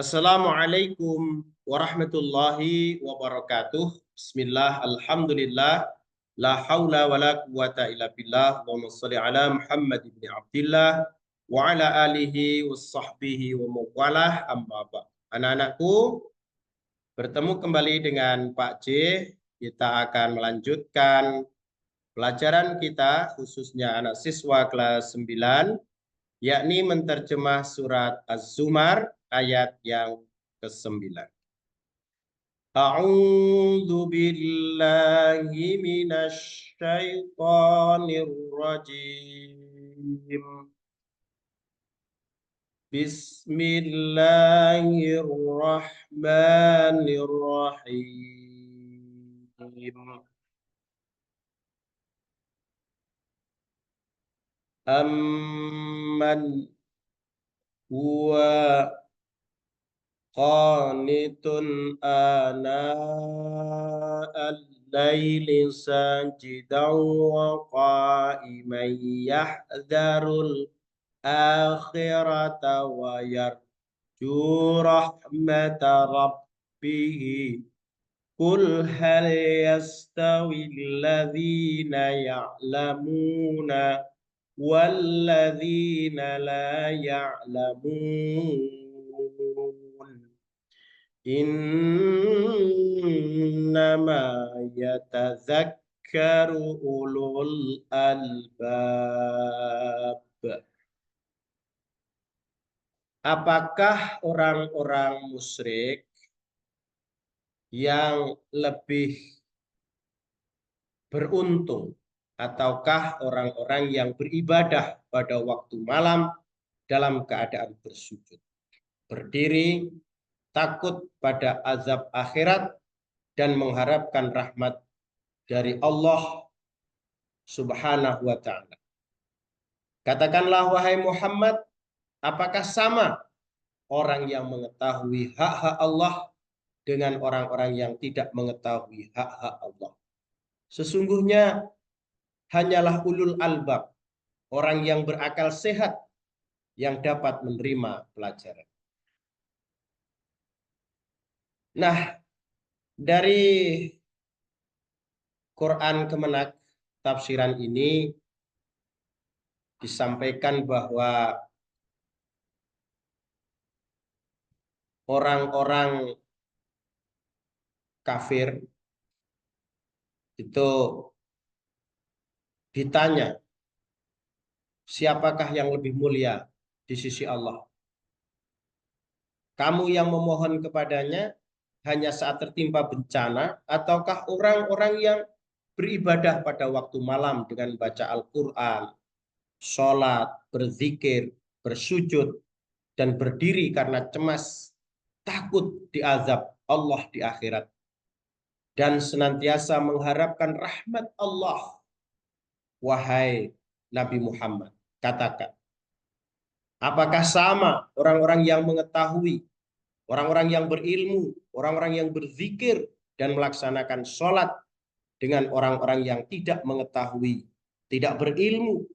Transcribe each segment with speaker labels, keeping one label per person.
Speaker 1: Assalamualaikum warahmatullahi wabarakatuh. Bismillah, alhamdulillah, la haula wa la quwata illa billah. Allahumma salli ala Muhammad ibn Abdillah wa ala alihi wa sahbihi wa mawalah amma ba'd. Anak-anakku, bertemu kembali dengan Pak J. Kita akan melanjutkan pelajaran kita, khususnya anak siswa kelas 9, yakni menterjemah surat Az-Zumar ayat yang ke-9. A'udzu billahi minasy syaithanir rajim. Bismillahirrahmanirrahim. Amman huwa qanitun ana al-laili sajidan wa qa'iman yahdharul akhirata wa yarju rahmata rabbih. Qul hal yastawi alladhina ya'lamuna walladzina la ya'lamun. Innama yatadzakkaru ulul albab. Apakah orang-orang musyrik yang lebih beruntung ataukah orang-orang yang beribadah pada waktu malam dalam keadaan bersujud, berdiri, takut pada azab akhirat, dan mengharapkan rahmat dari Allah Subhanahu wa ta'ala? Katakanlah wahai Muhammad, apakah sama orang yang mengetahui hak-hak Allah dengan orang-orang yang tidak mengetahui hak-hak Allah? Sesungguhnya hanyalah ulul albab, orang yang berakal sehat, yang dapat menerima pelajaran. Nah, dari Quran Kemenak tafsiran ini disampaikan bahwa orang-orang kafir itu ditanya, siapakah yang lebih mulia di sisi Allah? Kamu yang memohon kepadanya hanya saat tertimpa bencana, ataukah orang-orang yang beribadah pada waktu malam dengan baca Al-Quran, sholat, berzikir, bersujud, dan berdiri karena cemas, takut diazab Allah di akhirat, dan senantiasa mengharapkan rahmat Allah? Wahai Nabi Muhammad, katakan, apakah sama orang-orang yang mengetahui, orang-orang yang berilmu, orang-orang yang berzikir dan melaksanakan sholat, dengan orang-orang yang tidak mengetahui, tidak berilmu,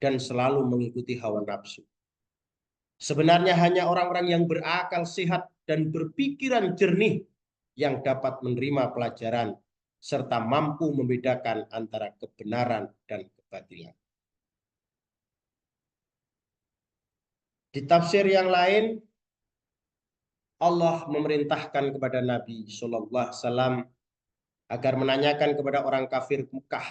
Speaker 1: dan selalu mengikuti hawa nafsu? Sebenarnya hanya orang-orang yang berakal sehat dan berpikiran jernih yang dapat menerima pelajaran serta mampu membedakan antara kebenaran dan kebatilan. Di tafsir yang lain, Allah memerintahkan kepada Nabi SAW agar menanyakan kepada orang kafir Mekah,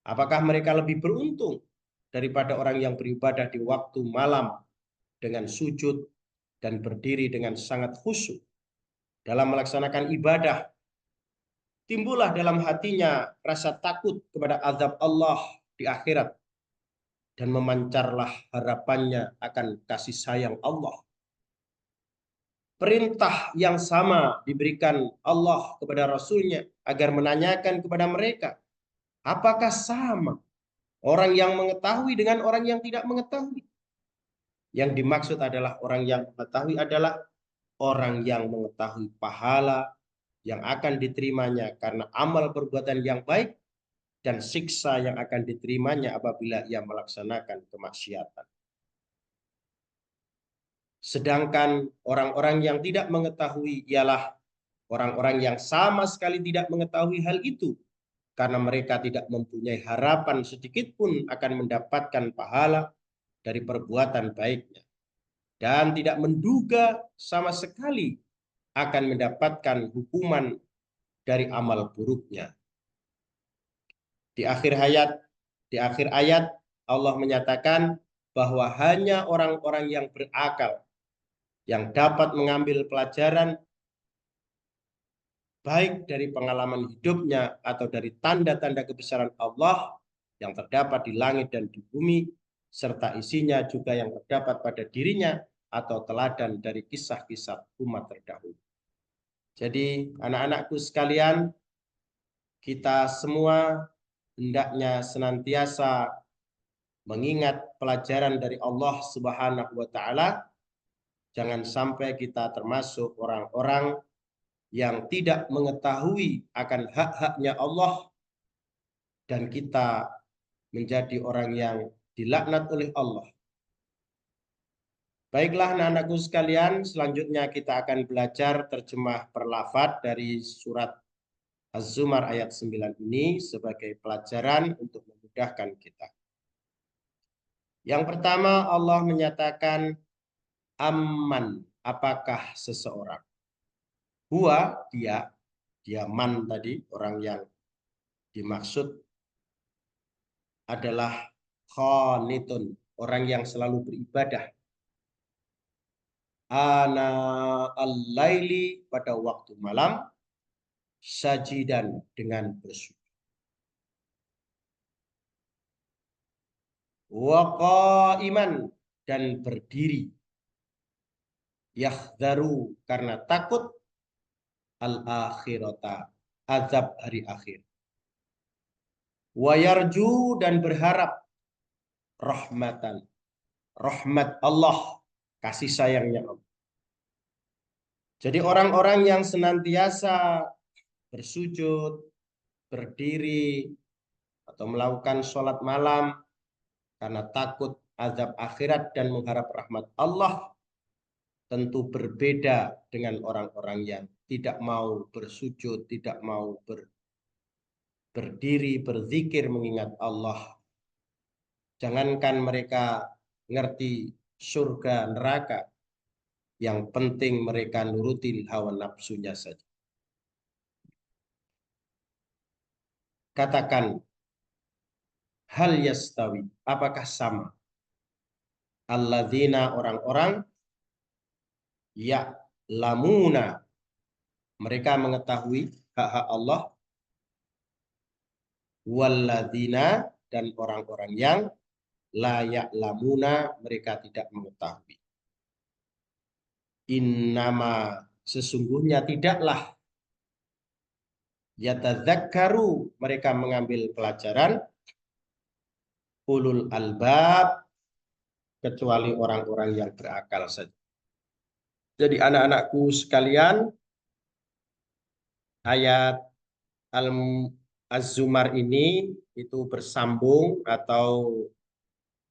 Speaker 1: apakah mereka lebih beruntung daripada orang yang beribadah di waktu malam dengan sujud dan berdiri dengan sangat khusyuk dalam melaksanakan ibadah. Timbullah dalam hatinya rasa takut kepada azab Allah di akhirat, dan memancarlah harapannya akan kasih sayang Allah. Perintah yang sama diberikan Allah kepada Rasulnya agar menanyakan kepada mereka, apakah sama orang yang mengetahui dengan orang yang tidak mengetahui? Yang dimaksud adalah orang yang mengetahui adalah orang yang mengetahui pahala yang akan diterimanya karena amal perbuatan yang baik, dan siksa yang akan diterimanya apabila ia melaksanakan kemaksiatan. Sedangkan orang-orang yang tidak mengetahui ialah orang-orang yang sama sekali tidak mengetahui hal itu, karena mereka tidak mempunyai harapan sedikit pun akan mendapatkan pahala dari perbuatan baiknya, dan tidak menduga sama sekali akan mendapatkan hukuman dari amal buruknya. Di akhir ayat Allah menyatakan bahwa hanya orang-orang yang berakal yang dapat mengambil pelajaran baik dari pengalaman hidupnya atau dari tanda-tanda kebesaran Allah yang terdapat di langit dan di bumi, serta isinya juga yang terdapat pada dirinya atau teladan dari kisah-kisah umat terdahulu. Jadi anak-anakku sekalian, kita semua hendaknya senantiasa mengingat pelajaran dari Allah Subhanahu wa taala. Jangan sampai kita termasuk orang-orang yang tidak mengetahui akan hak-haknya Allah dan kita menjadi orang yang dilaknat oleh Allah. Baiklah anak-anakku sekalian, selanjutnya kita akan belajar terjemah per lafaz dari surat Az-Zumar ayat 9 ini sebagai pelajaran untuk memudahkan kita. Yang pertama Allah menyatakan amman, apakah seseorang. Huwa, dia man tadi, orang yang dimaksud adalah qanitun, orang yang selalu beribadah. Ana al-laili, pada waktu malam, sajidan, dengan bersujud. Wa qaiman, dan berdiri. Yahdharu, karena takut, al-akhirata, azab hari akhir. Wa yarju, dan berharap, rahmatan, rahmat Allah, kasih sayangnya Allah. Jadi orang-orang yang senantiasa bersujud, berdiri, atau melakukan sholat malam karena takut azab akhirat dan mengharap rahmat Allah, tentu berbeda dengan orang-orang yang tidak mau bersujud, tidak mau berdiri, berzikir, mengingat Allah. Jangankan mereka ngerti surga neraka, yang penting mereka nuruti hawa nafsunya saja. Katakan, hal yastawi, apakah sama? Alladzina, orang-orang, ya lamuna, mereka mengetahui hak-hak Allah, walladzina, dan orang-orang yang la ya'lamuna, mereka tidak mengetahui. Innama, sesungguhnya tidaklah, yatadzakkaru, mereka mengambil pelajaran, ulul albab, kecuali orang-orang yang berakal saja. Jadi anak-anakku sekalian, ayat Az-Zumar ini itu bersambung atau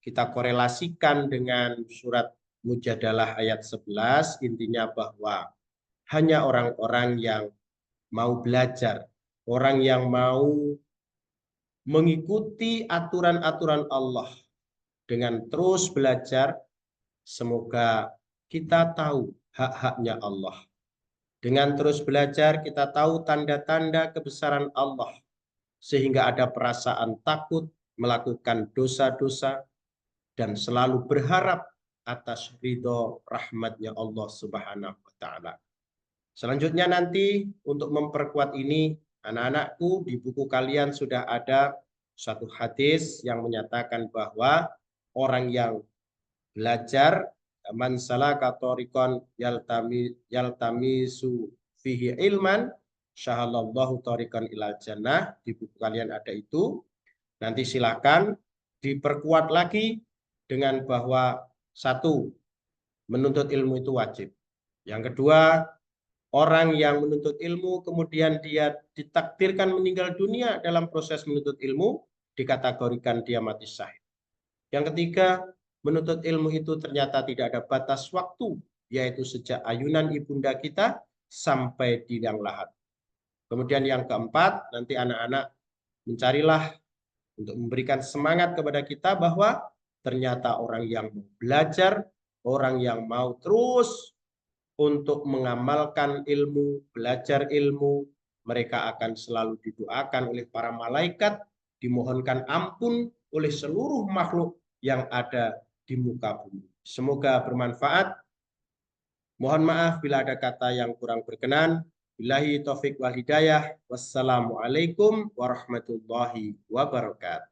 Speaker 1: kita korelasikan dengan surat Mujadalah ayat 11, intinya bahwa hanya orang-orang yang mau belajar, orang yang mau mengikuti aturan-aturan Allah dengan terus belajar, semoga kita tahu hak-haknya Allah. Dengan terus belajar, kita tahu tanda-tanda kebesaran Allah, sehingga ada perasaan takut melakukan dosa-dosa dan selalu berharap atas ridho rahmatnya Allah Subhanahu wa taala. Selanjutnya nanti untuk memperkuat ini, anak-anakku, di buku kalian sudah ada satu hadis yang menyatakan bahwa orang yang belajar, man salaka thariqan yaltamisu fihi ilman, syahallallahu thariqan ilal jannah. Di buku kalian ada itu. Nanti silakan diperkuat lagi dengan bahwa satu, menuntut ilmu itu wajib. Yang kedua, orang yang menuntut ilmu kemudian dia ditakdirkan meninggal dunia dalam proses menuntut ilmu, dikategorikan dia mati syahid. Yang ketiga, Menuntut ilmu itu ternyata tidak ada batas waktu, yaitu sejak ayunan ibunda kita sampai di liang lahat. Kemudian yang keempat, nanti anak-anak mencarilah untuk memberikan semangat kepada kita bahwa ternyata orang yang mau belajar, orang yang mau terus untuk mengamalkan ilmu, belajar ilmu, mereka akan selalu didoakan oleh para malaikat, dimohonkan ampun oleh seluruh makhluk yang ada di muka bumi. Semoga bermanfaat. Mohon maaf bila ada kata yang kurang berkenan. Billahi taufik wal hidayah. Wassalamualaikum warahmatullahi wabarakatuh.